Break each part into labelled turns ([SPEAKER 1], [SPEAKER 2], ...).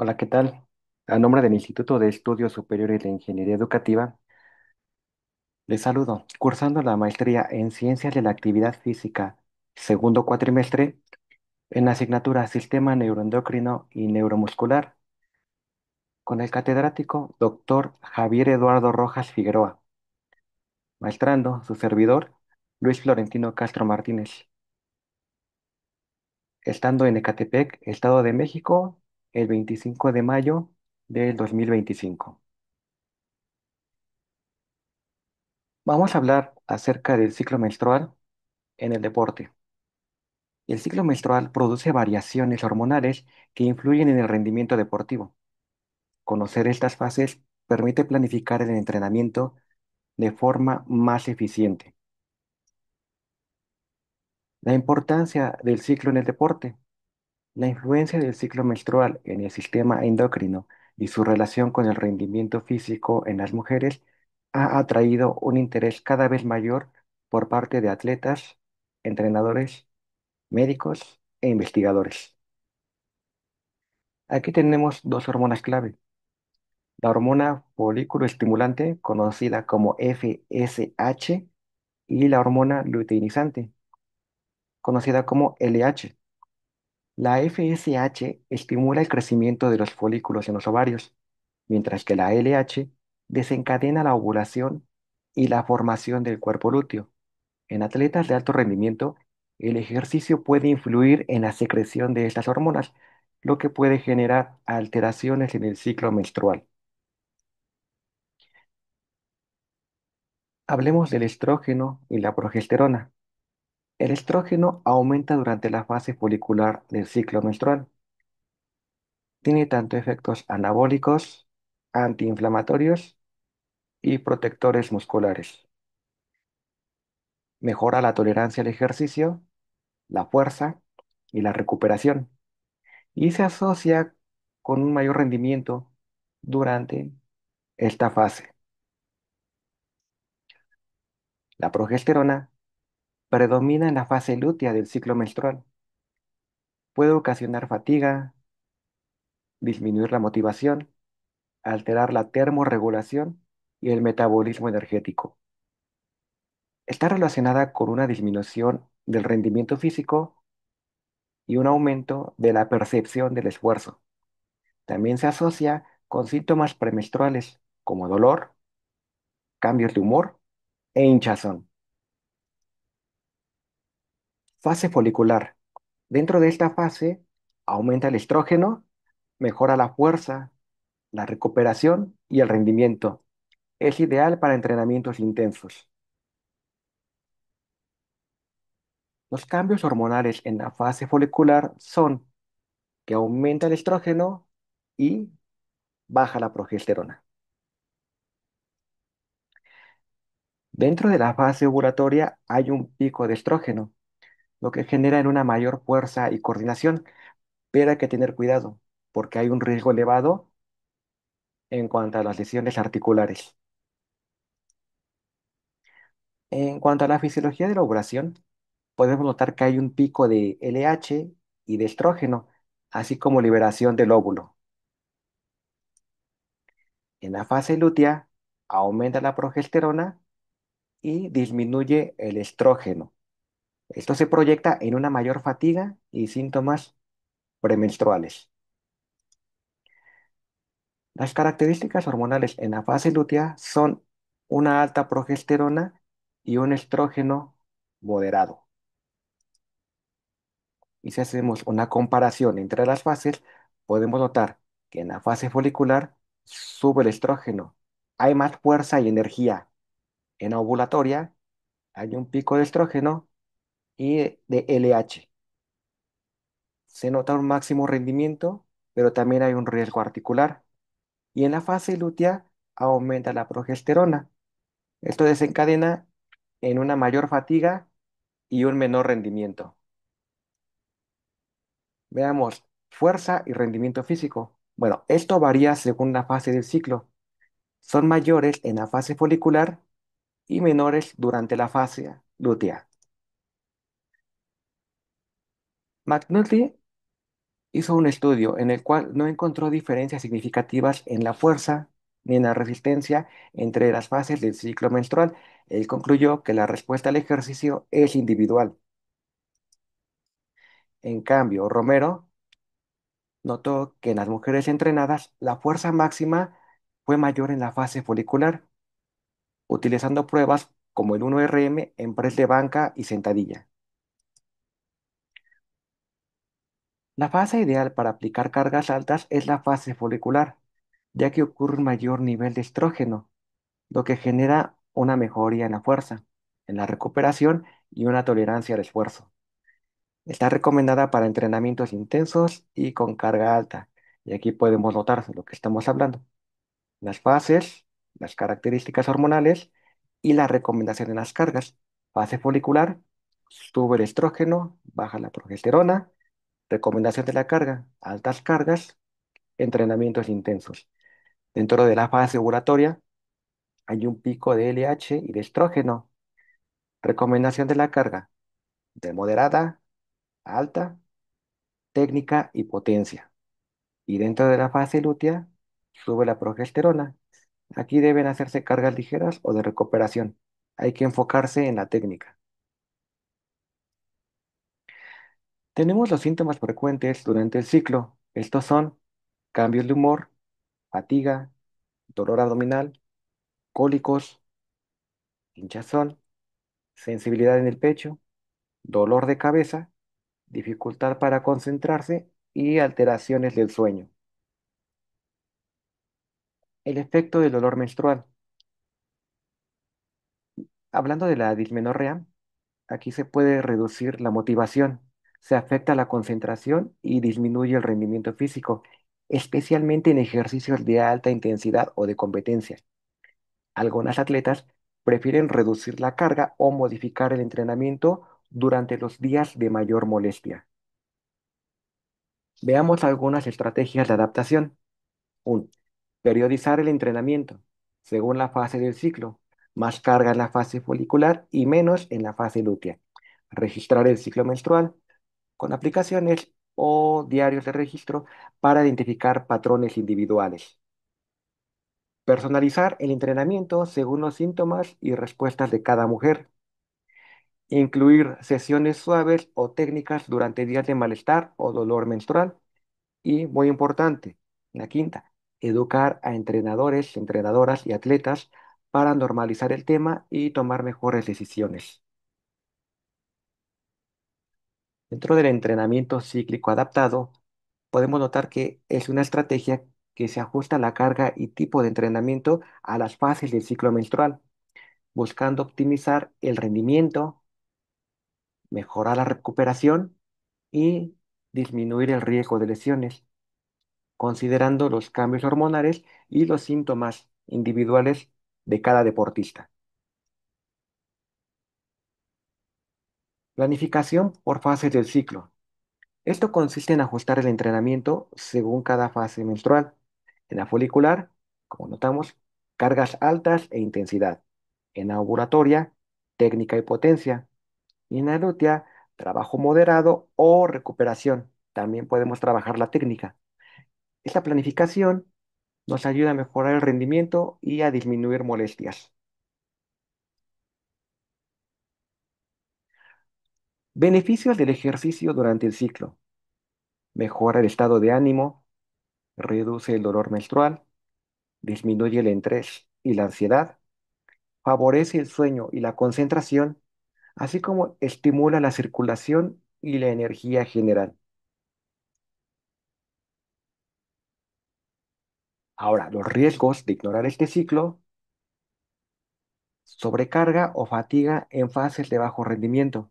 [SPEAKER 1] Hola, ¿qué tal? A nombre del Instituto de Estudios Superiores de Ingeniería Educativa, les saludo, cursando la maestría en Ciencias de la Actividad Física, segundo cuatrimestre, en la asignatura Sistema Neuroendocrino y Neuromuscular, con el catedrático Dr. Javier Eduardo Rojas Figueroa, maestrando su servidor, Luis Florentino Castro Martínez, estando en Ecatepec, Estado de México, el 25 de mayo del 2025. Vamos a hablar acerca del ciclo menstrual en el deporte. El ciclo menstrual produce variaciones hormonales que influyen en el rendimiento deportivo. Conocer estas fases permite planificar el entrenamiento de forma más eficiente. La importancia del ciclo en el deporte. La influencia del ciclo menstrual en el sistema endocrino y su relación con el rendimiento físico en las mujeres ha atraído un interés cada vez mayor por parte de atletas, entrenadores, médicos e investigadores. Aquí tenemos dos hormonas clave. La hormona folículo estimulante, conocida como FSH, y la hormona luteinizante, conocida como LH. La FSH estimula el crecimiento de los folículos en los ovarios, mientras que la LH desencadena la ovulación y la formación del cuerpo lúteo. En atletas de alto rendimiento, el ejercicio puede influir en la secreción de estas hormonas, lo que puede generar alteraciones en el ciclo menstrual. Hablemos del estrógeno y la progesterona. El estrógeno aumenta durante la fase folicular del ciclo menstrual. Tiene tanto efectos anabólicos, antiinflamatorios y protectores musculares. Mejora la tolerancia al ejercicio, la fuerza y la recuperación, y se asocia con un mayor rendimiento durante esta fase. La progesterona predomina en la fase lútea del ciclo menstrual. Puede ocasionar fatiga, disminuir la motivación, alterar la termorregulación y el metabolismo energético. Está relacionada con una disminución del rendimiento físico y un aumento de la percepción del esfuerzo. También se asocia con síntomas premenstruales como dolor, cambios de humor e hinchazón. Fase folicular. Dentro de esta fase aumenta el estrógeno, mejora la fuerza, la recuperación y el rendimiento. Es ideal para entrenamientos intensos. Los cambios hormonales en la fase folicular son que aumenta el estrógeno y baja la progesterona. Dentro de la fase ovulatoria hay un pico de estrógeno, lo que genera en una mayor fuerza y coordinación, pero hay que tener cuidado porque hay un riesgo elevado en cuanto a las lesiones articulares. En cuanto a la fisiología de la ovulación, podemos notar que hay un pico de LH y de estrógeno, así como liberación del óvulo. En la fase lútea aumenta la progesterona y disminuye el estrógeno. Esto se proyecta en una mayor fatiga y síntomas premenstruales. Las características hormonales en la fase lútea son una alta progesterona y un estrógeno moderado. Y si hacemos una comparación entre las fases, podemos notar que en la fase folicular sube el estrógeno, hay más fuerza y energía. En la ovulatoria hay un pico de estrógeno y de LH. Se nota un máximo rendimiento, pero también hay un riesgo articular. Y en la fase lútea aumenta la progesterona. Esto desencadena en una mayor fatiga y un menor rendimiento. Veamos, fuerza y rendimiento físico. Bueno, esto varía según la fase del ciclo. Son mayores en la fase folicular y menores durante la fase lútea. McNulty hizo un estudio en el cual no encontró diferencias significativas en la fuerza ni en la resistencia entre las fases del ciclo menstrual. Él concluyó que la respuesta al ejercicio es individual. En cambio, Romero notó que en las mujeres entrenadas la fuerza máxima fue mayor en la fase folicular, utilizando pruebas como el 1RM en press de banca y sentadilla. La fase ideal para aplicar cargas altas es la fase folicular, ya que ocurre un mayor nivel de estrógeno, lo que genera una mejoría en la fuerza, en la recuperación y una tolerancia al esfuerzo. Está recomendada para entrenamientos intensos y con carga alta, y aquí podemos notar de lo que estamos hablando. Las fases, las características hormonales y la recomendación en las cargas. Fase folicular, sube el estrógeno, baja la progesterona. Recomendación de la carga, altas cargas, entrenamientos intensos. Dentro de la fase ovulatoria hay un pico de LH y de estrógeno. Recomendación de la carga, de moderada, alta, técnica y potencia. Y dentro de la fase lútea sube la progesterona. Aquí deben hacerse cargas ligeras o de recuperación. Hay que enfocarse en la técnica. Tenemos los síntomas frecuentes durante el ciclo. Estos son cambios de humor, fatiga, dolor abdominal, cólicos, hinchazón, sensibilidad en el pecho, dolor de cabeza, dificultad para concentrarse y alteraciones del sueño. El efecto del dolor menstrual. Hablando de la dismenorrea, aquí se puede reducir la motivación, se afecta la concentración y disminuye el rendimiento físico, especialmente en ejercicios de alta intensidad o de competencia. Algunas atletas prefieren reducir la carga o modificar el entrenamiento durante los días de mayor molestia. Veamos algunas estrategias de adaptación. 1. Periodizar el entrenamiento según la fase del ciclo, más carga en la fase folicular y menos en la fase lútea. Registrar el ciclo menstrual con aplicaciones o diarios de registro para identificar patrones individuales. Personalizar el entrenamiento según los síntomas y respuestas de cada mujer. Incluir sesiones suaves o técnicas durante días de malestar o dolor menstrual. Y muy importante, la quinta, educar a entrenadores, entrenadoras y atletas para normalizar el tema y tomar mejores decisiones. Dentro del entrenamiento cíclico adaptado, podemos notar que es una estrategia que se ajusta a la carga y tipo de entrenamiento a las fases del ciclo menstrual, buscando optimizar el rendimiento, mejorar la recuperación y disminuir el riesgo de lesiones, considerando los cambios hormonales y los síntomas individuales de cada deportista. Planificación por fases del ciclo. Esto consiste en ajustar el entrenamiento según cada fase menstrual. En la folicular, como notamos, cargas altas e intensidad. En la ovulatoria, técnica y potencia. Y en la lútea, trabajo moderado o recuperación. También podemos trabajar la técnica. Esta planificación nos ayuda a mejorar el rendimiento y a disminuir molestias. Beneficios del ejercicio durante el ciclo. Mejora el estado de ánimo, reduce el dolor menstrual, disminuye el estrés y la ansiedad, favorece el sueño y la concentración, así como estimula la circulación y la energía general. Ahora, los riesgos de ignorar este ciclo: sobrecarga o fatiga en fases de bajo rendimiento,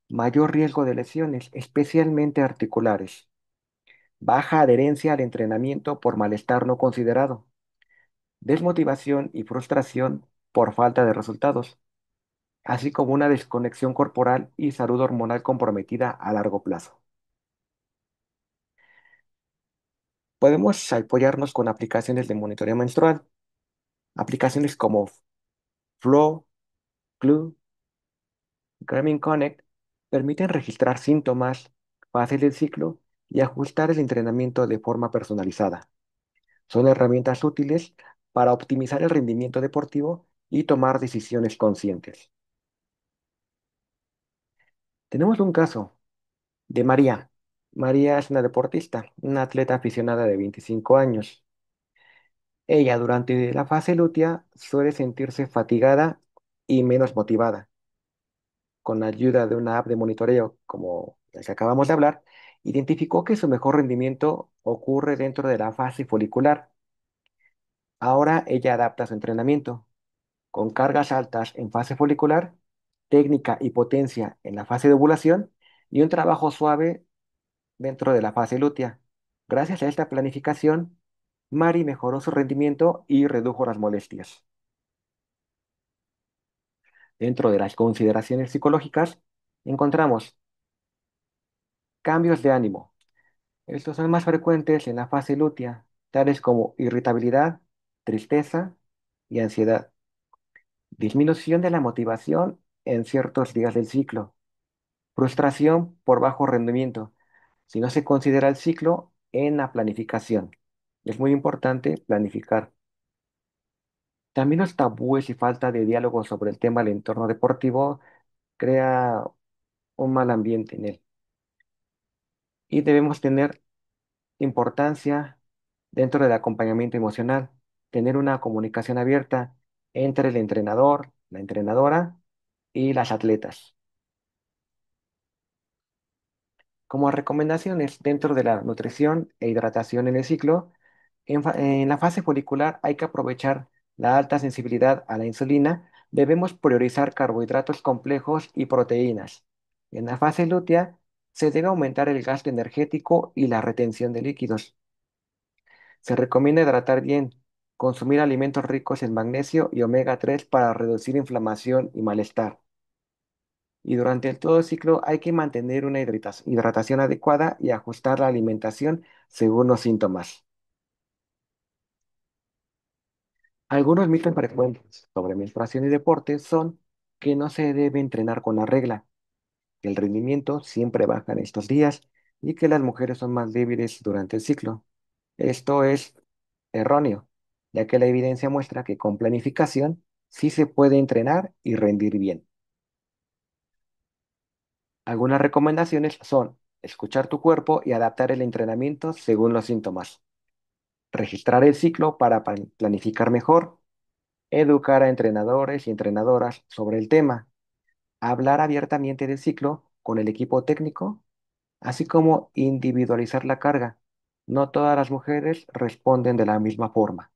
[SPEAKER 1] mayor riesgo de lesiones, especialmente articulares, baja adherencia al entrenamiento por malestar no considerado, desmotivación y frustración por falta de resultados, así como una desconexión corporal y salud hormonal comprometida a largo plazo. Podemos apoyarnos con aplicaciones de monitoreo menstrual, aplicaciones como Flow, Clue, Garmin Connect, permiten registrar síntomas, fases del ciclo y ajustar el entrenamiento de forma personalizada. Son herramientas útiles para optimizar el rendimiento deportivo y tomar decisiones conscientes. Tenemos un caso de María. María es una deportista, una atleta aficionada de 25 años. Ella durante la fase lútea suele sentirse fatigada y menos motivada. Con la ayuda de una app de monitoreo como la que acabamos de hablar, identificó que su mejor rendimiento ocurre dentro de la fase folicular. Ahora ella adapta su entrenamiento con cargas altas en fase folicular, técnica y potencia en la fase de ovulación y un trabajo suave dentro de la fase lútea. Gracias a esta planificación, Mari mejoró su rendimiento y redujo las molestias. Dentro de las consideraciones psicológicas, encontramos cambios de ánimo. Estos son más frecuentes en la fase lútea, tales como irritabilidad, tristeza y ansiedad. Disminución de la motivación en ciertos días del ciclo. Frustración por bajo rendimiento, si no se considera el ciclo en la planificación. Es muy importante planificar. También los tabúes y falta de diálogo sobre el tema del entorno deportivo crea un mal ambiente en él. Y debemos tener importancia dentro del acompañamiento emocional, tener una comunicación abierta entre el entrenador, la entrenadora y las atletas. Como recomendaciones dentro de la nutrición e hidratación en el ciclo, en la fase folicular hay que aprovechar la alta sensibilidad a la insulina. Debemos priorizar carbohidratos complejos y proteínas. En la fase lútea se debe aumentar el gasto energético y la retención de líquidos. Se recomienda hidratar bien, consumir alimentos ricos en magnesio y omega 3 para reducir inflamación y malestar. Y durante todo el ciclo hay que mantener una hidratación adecuada y ajustar la alimentación según los síntomas. Algunos mitos frecuentes sobre menstruación y deporte son que no se debe entrenar con la regla, que el rendimiento siempre baja en estos días y que las mujeres son más débiles durante el ciclo. Esto es erróneo, ya que la evidencia muestra que con planificación sí se puede entrenar y rendir bien. Algunas recomendaciones son escuchar tu cuerpo y adaptar el entrenamiento según los síntomas, registrar el ciclo para planificar mejor, educar a entrenadores y entrenadoras sobre el tema, hablar abiertamente del ciclo con el equipo técnico, así como individualizar la carga. No todas las mujeres responden de la misma forma.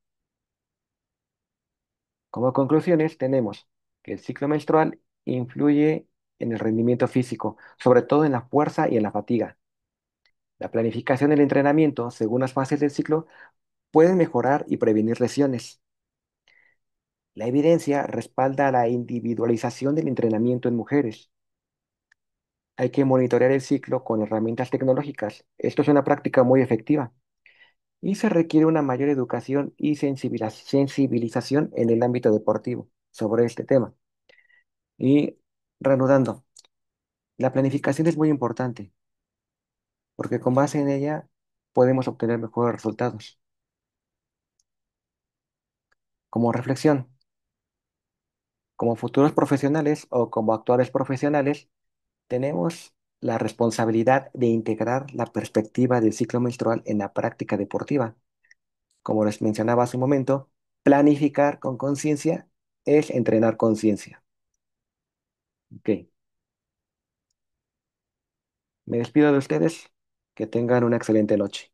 [SPEAKER 1] Como conclusiones, tenemos que el ciclo menstrual influye en el rendimiento físico, sobre todo en la fuerza y en la fatiga. La planificación del entrenamiento, según las fases del ciclo, puede mejorar y prevenir lesiones. La evidencia respalda la individualización del entrenamiento en mujeres. Hay que monitorear el ciclo con herramientas tecnológicas. Esto es una práctica muy efectiva y se requiere una mayor educación y sensibilización en el ámbito deportivo sobre este tema. Y reanudando, la planificación es muy importante porque con base en ella podemos obtener mejores resultados. Como reflexión, como futuros profesionales o como actuales profesionales, tenemos la responsabilidad de integrar la perspectiva del ciclo menstrual en la práctica deportiva. Como les mencionaba hace un momento, planificar con conciencia es entrenar conciencia. Ok, me despido de ustedes. Que tengan una excelente noche.